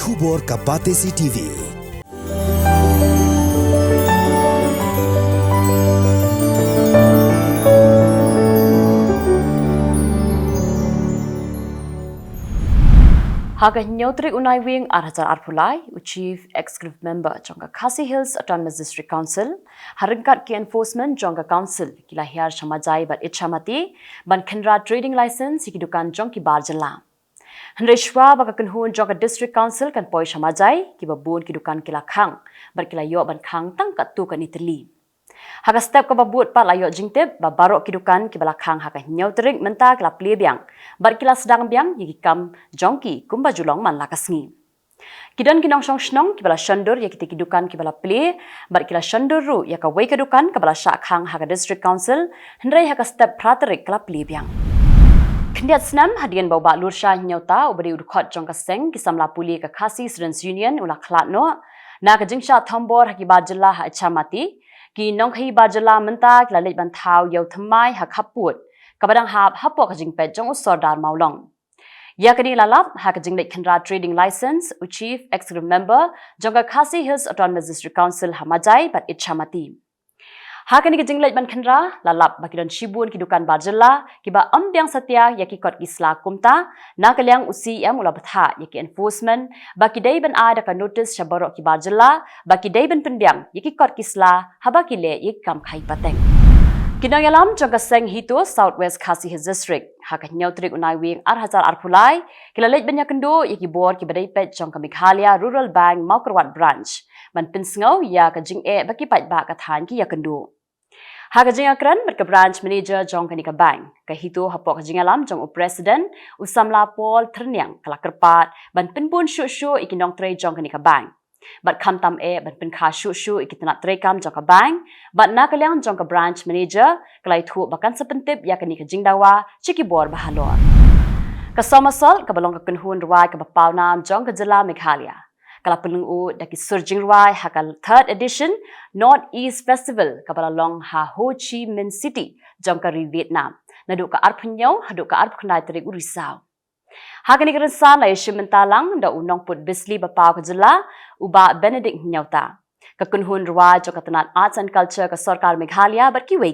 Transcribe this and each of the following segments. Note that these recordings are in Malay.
Khubor ka Pyrthei TV. Haga nyotri Naiwieng arhajar arpulai, Chief Executive Member Jonga Khasi Hills Autonomous District Council, Haringkat ki enforcement Jonga Council, kila hiar shamajai bat itchamati, ban Khenra trading license iki dukan Jongki bar Jylla. Henreshwa baka kenhun Jonga District Council kan poi shamajai, ki babun ki dukan kila khang, bat kila yo ban khang tangkat tu kan itali. Haga step ka babut pat layo jingtip ba barok kidukan ki balakang haga nyautering menta kila plebiang bar kila sedang biang yiki kam jongki kumba julong man lakasngi kidan kinong song snong ki bala shandur yaki kidukan ki bala ple bar kila shandur ru yaka wei kidukan ka bala shakhang haga district council hendrai haga step praterik kila plebiang Kendiat senam hadian bau bak lursha nyauta ubari udkhot jongka seng ki samla puli ka Khasi Students Union ula khlatno na ka jingsha thombor haki ba Jylla ha chamati ki nongkhi ba Jylla menta kila lej ban thau yau thamai ha khaput kabadang hap hapok jing pet jong usordar maulong ya kani lalap ha jing lej Khenra trading license Chief Executive Member jongka Khasi Hills Autonomous District Council hamajai bat itchamati ha kani jing lej ban Khenra lalap bakidon shibun ki dukan ba Jylla ki ba ambyang satya yaki kot isla kumta na kalyang usi em ula batha yaki enforcement baki dai ban ada ka notice shabarok ki ba Jylla baki dai ban penbyang yaki kot kisla habaki le yik kam khai pateng Kinangalam jongka seng hito Southwest Khasi Hills District haka nyautrik Naiwieng arhajar arpulai kila lej ban yakendo yaki bor ki badai pet jongka Meghalaya Rural Bank Maukarwat branch ban pinsngau ya ka jing e baki pat ba ka than ki yakendo Haga jinga kran berka branch manager jong kanika bank ka hito hapok jinga lam jong president usamla Paul Ternyang kala kerpat ban pinpun shu ikinong tre jong kanika bank bat kham tam e ban pin kha shu ikitna tre kam jong ka bank bat na kalyang jong ka branch manager kalai thu bakan sepentip ya kanika jingdawa chiki bor bahalor ka somasol ka balong ka kunhun ruai ka bapau nam jong ka Jylla Meghalaya kala pelungu daki surging ruai hakal third edition North East Festival kabala long ha Ho Chi Minh City jongka ri Vietnam nadu ka arphnyau hadu ka arphnai trik urisau hakani kerensan lai shimentalang da unong put bisli bapau ka Jylla uba Benedict nyauta ka kunhun ruai jongka tanat arts and culture ka sarkar Meghalaya barki wei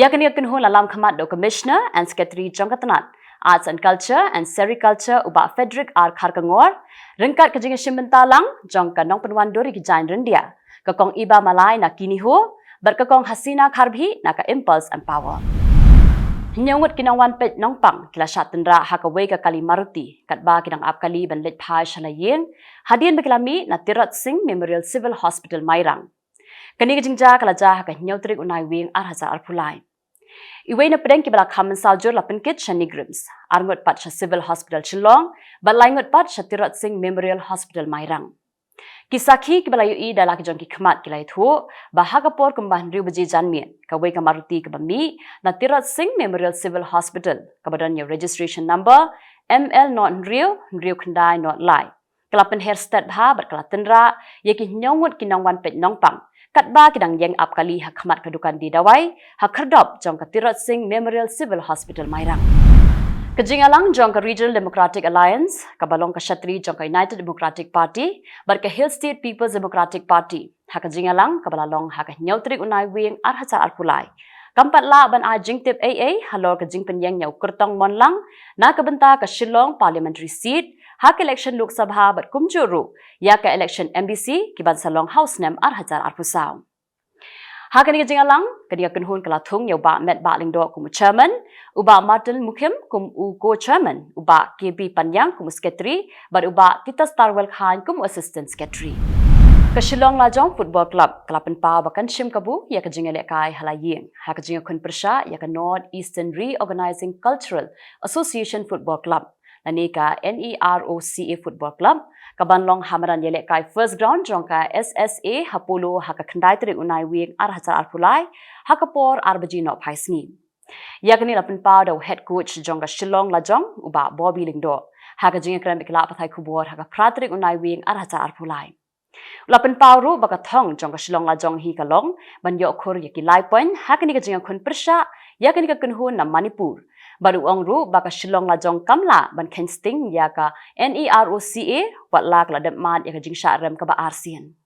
yakani kunhun lalam khamat do commissioner and secretary jongka tanat Arts and Culture and Sericulture uba Frederick R. Kharkangor, ringkat ke jinga shimbentalang, jong ka nong penwan dori ki jain rendia, ka kong iba malai na kini ho, berkakong Hasina Kharbhi na ka Impulse and Power. Hinyawut kinangwan pet nong pang, kila syatendra hakaway ka kali Maruti, katba kinang apkali ban let pai Naiwieng, hadian bekilami na Tirot Singh Memorial Civil Hospital Mairang. Kani ka jingja kalaja haka hinyautrik Naiwieng arhajar arpulai. Iway na pedeng kibala kamen saljur lapin kit Shanigrams, arngot pat sa Civil Hospital Shillong, balayngot pat sa Tirot Singh Memorial Hospital Mairang. Kisaki kibala yui dalaki jong ki khamat kilay thu, bahagapor kumbahan riu baji janmien, kaway kamaruti kabami na Tirot Singh Memorial Civil Hospital, kabadan yung registration number, ML not Riu Kandai not Lai. Kalapin hairstad bha, berkalatenra, yaki nyongut kinangwan pet nongpang, katba kidang yang apkali hakmat kadukan di dawai hakerdop jong ka Tirot Singh Memorial Civil Hospital Mairang kejingalang jong ka Regional Democratic Alliance kabalong ka Shatri jong ka United Democratic Party bar ka Hill State People's Democratic Party hakajingalang kabalalong haka nyautrik Naiwieng arhajar arpulai kampat la ban a jingtip AA halor ka jingpen yang nyau kurtong monlang na kabenta ka Shillong parliamentary seat hak election Lok Sabha bat kumjuru ya ka election MBC kiban salong house nem arhajar arpusau hakani jingalang kadiya kunhun kala thung yau ba met ba lingdo kum chairman uba Martin Mukim kum u co chairman uba KB Panyang kum secretary bat uba Tita Starwell Khan kum assistant secretary ka Shillong Lajong Football Club kalapan pa bakan shim kabu ya ka jingale kai Halayeng ha ka jinga kun persha ya ka North Eastern Reorganizing Cultural Association Football Club nanika NEROCA Football Club kabanlong hamaran yele kai first ground jongka SSA hapolo haka khandai trik Naiwieng arhajar arpulai hakapor arbaji no phaisni yakni lapin pa do head coach jongka Shillong Lajong uba Bobby Lingdo haka jinga kran bikla Pyrthei Khubor haka pratrik Naiwieng arhajar arpulai Lapin pauru baka thong jong ka Shillong Lajong hi kalong ban yo khur yaki lai point hakani ka jinga khun persha yakani ka kunhun na Manipur Baru ongru baka shilong la jong kamla ban kensting ya ka NEROCA wat lak la depmat ya ka jingsha rem ka ba arsian.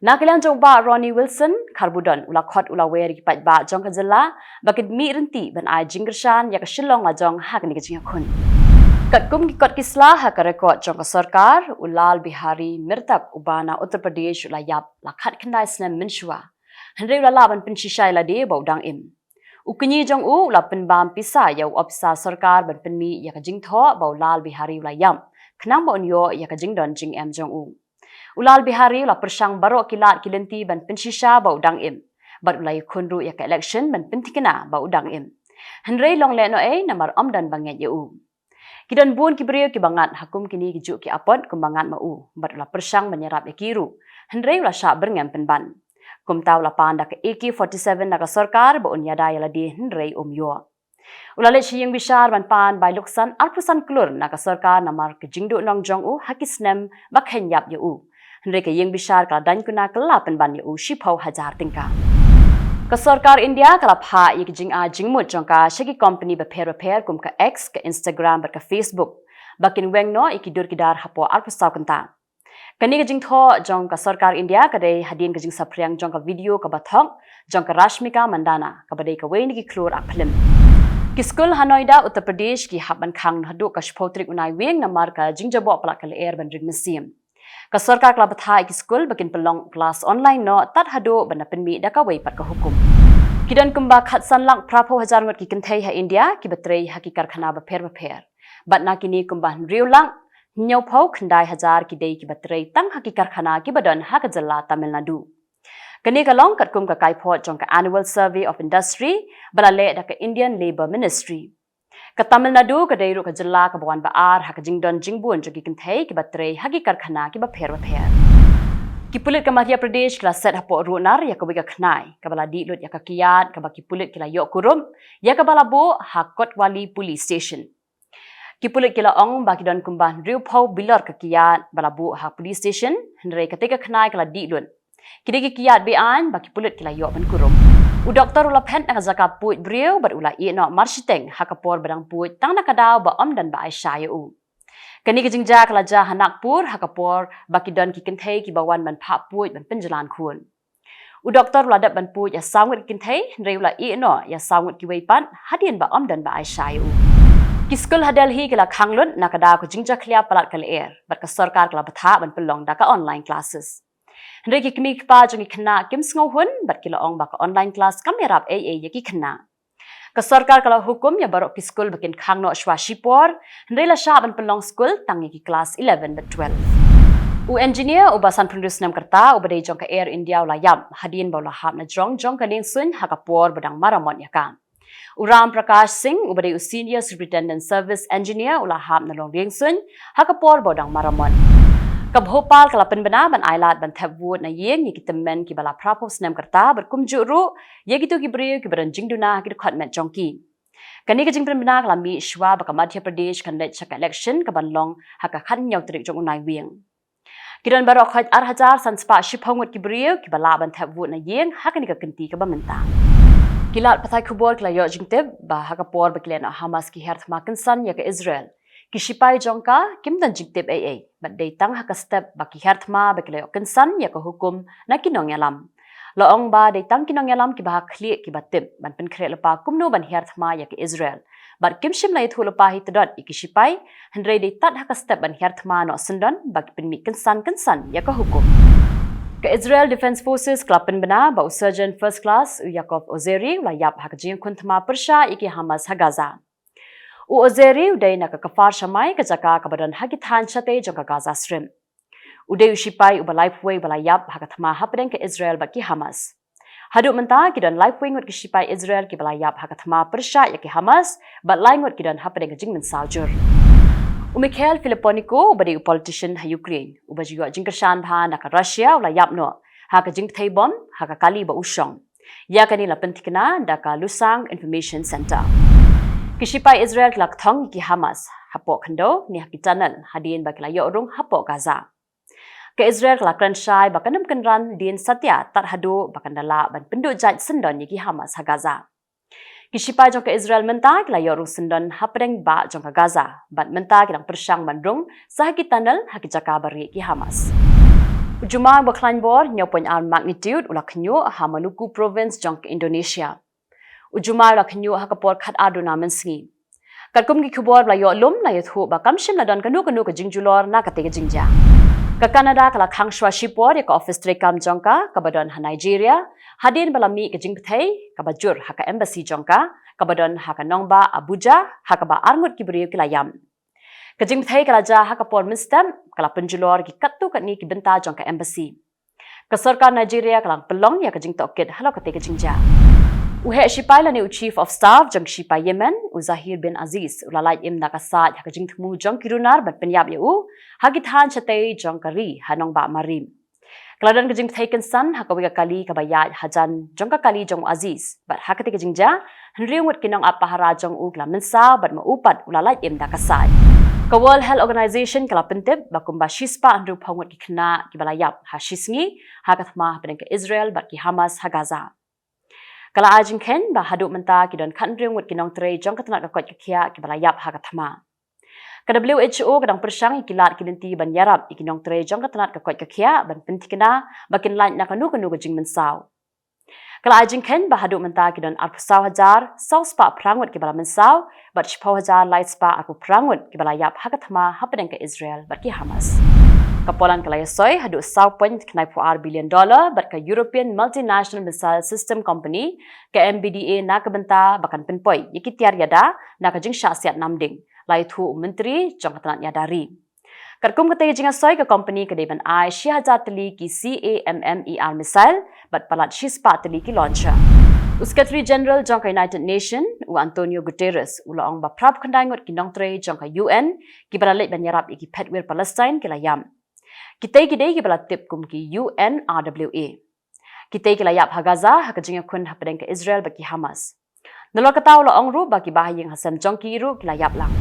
Nakilang jong ba Ronnie Wilson karbudon ula khot ula weri pat ba jong ka Jylla bakit mi renti ban ai jinggershan ya ka shilong la jong hak ni ka jingakun. Kat kum ki kot kisla ha ka rekod jong ka sarkar ulal bihari mirtak ubana Uttar Pradesh ula yap la khat khandai snem minshwa. Henry ula laban penshishai la de bau dang im. Ukenyi jong u ula penbam pisa ya opsa sarkar ban penmi ya ka jingtho bau lal bihari ula yam. Kenang ba unyo ya ka jingdon jing em jong u. Ulal bihari ula persang barok kilat kilenti ban penshisha bau dang im. Bat ula kunru ya ka election ban pentikena bau dang im. Henry long le no namar omdan banget ya u. Kidan bun kibriyo ki bangat hakum kini kijuk ki apot kumbangat mau bat ula persang menyerap ekiru. Henry ula syak berngem penban. Kum tahu la panda ke AK-47 naga sarkar ba unyada yala di Henry umyo. Ula le chiyeng bishar ban pan bai luksan arpusan klur naga sarkar namar ke jingdu nong jong u hakisnem bak henyap ya u. Henry ke yeng bishar kala dan kuna kala penban ya u shipau hajar tingka. Ke sarkar India kala pha yek jing a jingmut jong ka shaki company ba per kum ka X ke Instagram ba ka Facebook. Bakin weng no ikidur kidar hapo arpusau kenta. Kani kajing tho jong ka sarkar India kadai hadin kajing sapriang jong ka video ka bathok jong ka Rashmika Mandana ka badai ka weini ki klur aklim. Ki skul Hanoida Uttar Pradesh ki haban khang hadu ka shpotrik Naiwieng namar ka jingjabo palak ka leer ban rig museum. Ka sarkar kala bathai ki skul bakin pelong kelas online no tat hadu ban penmi da ka wei pat ka hukum. Kidan kumba khatsan lang prapo hajar ngot ki kenthai ha India ki batrei hakikar khana ba pher. Bat na kini kumba riu lang Nyau pau kendai hajar ki dei ki baterai tang hakikar khana ki badan ha ka Jylla Tamil Nadu. Kani ka long kat kum ka kaipot jong ka Annual Survey of Industry balale da ka Indian Labour Ministry. Ka Tamil Nadu ka dei ru ka Jylla ka bawan baar ha ka jingdon jingbun jong ki kenthai ki baterai hakikar khana ki ba pher. Ki pulit ka Madhya Pradesh kala set hapo runar ya ka wi ka khnai ka bala di lut ya ka kiat ka ba ki pulit kila yok kurum ya ka bala bo ha Kotwali Police Station. Kipulit kila ong baki don kumban riu pau bilor ke kiat balabu ha police station hendrai ketika kenai kala dilun. Kini ki kiat bean baki pulit kila yok ban kurum. U doktor ula pen nak zakap puit briu bat ula i no marshiteng ha kapor badang puit tang nakadaw ba om dan ba Aisyah u. Kani ki jingja kala ja hanak pur ha kapor baki don ki kenthai ki bawan ban pha puit ban penjalan khun. U doktor ula dat ban puit ya sangut kenthai hendrai ula i no ya sangut ki weipan hadin ba om dan ba Aisyah u. Kiskul Delhi kala khanglun nakada ko jingja khlia palat kala air bat ka sarkar kala batha ban pelong da ka online classes. Hendrai ki kmi pa jongi khna kim sngo hun bat kila ong ba ka online class kamerap AA yaki khna. Ka sarkar kala hukum ya barok kiskul bakin khangno shwa shipor hendrai la sha ban pelong school tangi ki class 11 bat 12. U engineer ubasan pendus nam kerta ubadai jong ka Air India ula yam hadin ba ula hap na jong ka ning sun hakapor badang maramot yakam. Uram Prakash Singh ubadai u Senior Superintendent Service Engineer ula hap na long rieng sun hakapor bodang maramon. Ka Bhopal kala penbena ban ailat ban thapwood na yeng ni kitemen ki bala prapos nam kerta berkumju ru ye gitu ki briu ki baran jingduna ki khatmet jongki. Kani ka jing penbena kala mi shwa ba ka Madhya Pradesh kan let chak election ka ban long haka khan nyau trik jong Naiwieng. Kiran barok khat ar hajar sanspa shiphongot ki briu ki bala ban thapwood na yeng hakani ka kenti ka ba menta. Kilat Pyrthei Khubor kila yo jingtib ba hakapor bakilen Hamas ki herth makinsan ya ka Israel. Ki shipai jongka kim dan jingtib AA bat dei tang haka step ba ki herth ma bakile yo kinsan ya ka hukum na kinong yalam. Laong ba dei tang kinong yalam ki ba khli ki batib ban pen khre lepa kumno ban herth ma ya ka Israel. Bat kim shim lai thu lepa hitdot ki shipai hendrei dei tat haka step ban herth ma no sendon ba ki pen mi kinsan ya ka hukum. Ke Israel Defense Forces klapen bena ba Surgeon First Class Yakov Ozeri la yap hak jing kuntma persha iki Hamas ha Gaza. U Ozeri udai na ka kafar shamai ka jaka ka badan hakithan chate jong ka Gaza Strip. Udai ushipai uba lifeway bala yap hak thma hapden ke Israel ba ki Hamas. Hadu menta ki don lifeway ngot ki shipai Israel ki bala yap hak thma persha ya ki Hamas ba lai ngot ki don hapden ke jing min saljur. Mikhail Filiponico ubadi politician ha Ukraine ubaji yo jingkershan bha na ka Russia ula yapno ha ka jingthai bom ha ka kali ba usong ya kani la pentikna da ka Lusang Information Center kishipai Israel klak thong ki Hamas hapo khando ni ha ki channel hadin ba kila yo rung hapo Gaza ke Israel klak ran shai ba kanam kanran din satya tar hado ba kandala ban pendu jaj sendon ki Hamas ha Gaza Kisipai jong ke Israel menta kila yorung sendan hapdeng ba jong ke Gaza, bat menta kilang persang bandung sahaki tunnel haki jaka bari ki Hamas. Ujuma baklan bor nyopon al magnitude ula kenyu ha Maluku province jong ke Indonesia. Ujuma ula kenyu ha kapor khat aduna mensingi. Katkum ki Khubor la yo lum la yathu ba kamshim la don kanu ke jingjulor na kate ke jingja. Ka Canada kala khang shwa shipor ya ka office trekam jongka ka badon ha Nigeria hadin balami ke Pyrthei ka bajur ha ka embassy jongka ka badon ha ka nongba Abuja ha ka ba arngut ki beriu ki layam ka Pyrthei kala ja ha ka por mistam kala penjulor ki kattu katni ki benta jongka embassy ka sarkar Nigeria kala pelong ya ka jingtokit halo ka te ke jingja uhe shipai la ni chief of staff jong shipai Yemen Zahir bin Aziz ulalai im na ka sa ha ka jingtmu jong kirunar bat penyap ya u hagithan chatei jong kari hanong ba marim Kaladan kejing taken san hakawi kali kabayat hajan jong kali jong Aziz but hakati kejing ja henriungut kinong apahara jong u kala mensa but maupat ulalai im da kasai ka World Health Organization kala pentib bakumba shispa andru phongut ki khna ki balayap ha shisngi hakathma pedeng ke Israel but ki Hamas ha Gaza kala ajing ken ba hadu menta ki don khanriungut kinong trei jong katna ka kot kia ki balayap hakathma Ka WHO kadang persang ikilat kinenti ban yarab ikinong tre jong katanat ka kot kakia ban pentikena bakin lain na kanu ke jing mensaw. Kala ajing ken bahadu menta kidon arpusaw hajar saw spa prangut ki bala mensaw bat shpaw hajar light spa aku prangut ki bala yap hakathma hapedeng ke Israel bat ki Hamas. Kapolan kala yasoy hadu saw point knai $4 billion bat ka European Multinational Missile System Company ke MBDA na ka benta bakan penpoi yikitiar yada na ka jing syasiat namding. Lai thu menteri jong katanat nyadari. Katkum kata jinga soy ke company kedeban ai 6,000 teli ki CAMMER missile bat palat shispa teli ki launcher. Secretary General jong ka United Nation u Antonio Guterres ulaong ba prap khandangot ki nong tre jong ka UN ki balalet ban yarap iki petwir Palestine ki layam. Kitay kidey ki balat tip kum ki UNRWA. Kitay ki layap ha Gaza ha ka jinga kun ha pedeng ke Israel ba ki Hamas. Nalor kataw laong ru bagi bahayeng hasam jong ki ru ki layap lang.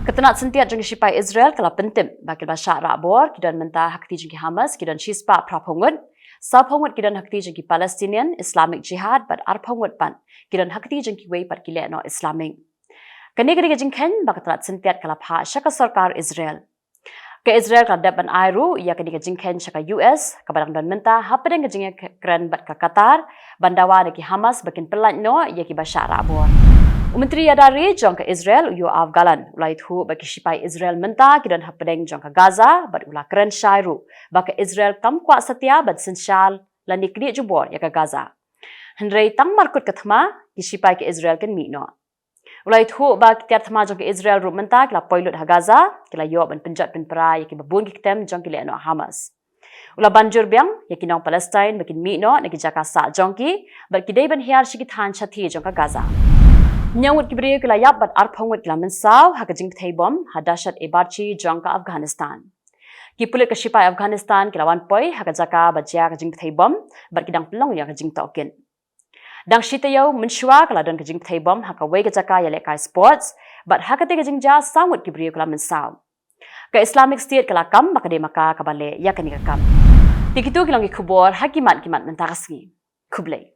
Ketenat sentiat jong shipai Israel kala pentim bakil basya rabor kidan menta hakti jong Hamas kidan shispa prapongut sapongut kidan hakti jong Palestinian Islamic Jihad bat arpongut pan kidan hakti jong wei pat kile no Islamic kani kani jong ken bakatrat sentiat kala pha shaka sarkar Israel ke Israel kala daban airu ya kani jong ken shaka US kabadang dan menta hapedeng jong kran bat ka Qatar bandawa ki Hamas bakin pelan no ya ki basya rabor Menteri Yadari jong ke Israel uyo Afgalan ulai thu bagi shipai Israel menta kidan hapedeng jong ke Gaza bad ula keren shairu baka Israel kam kwa satya bad sensyal lani kri jubor ya ke Gaza henrei tang markut kathma ki shipai ke Israel ken mi no ulai thu ba kitar thma jong ke Israel ru menta kila poilut ha Gaza kila yo ban penjat pen pra ya ki babun ki tem jong ki le no Hamas ula banjur biang ya ki nong Palestine bakin mi no na ki jaka sa jong ki bad ki dei ban hiar shi ki than chathi jong ka Gaza Nyawut kibriya kila yap bat arphongut kila mensaw ha ka Pyrthei bom hadashat ebarchi jong ka Afghanistan. Ki pulit ka shipai Afghanistan kila wan poi ha ka jaka bajya ka Pyrthei bom bat kidang pelong ya ka jingtokin. Dang shitayaw menshwa kila don ka Pyrthei bom ha ka wei ka jaka ya lekai sports bat ha ka te ka jingja samut kibriya kila mensaw. Ka Islamic State kila kam maka de maka kabale ya ka ni ka kam. Tikitu kilang ki Khubor hakimat kimat mentakasngi. Khublei.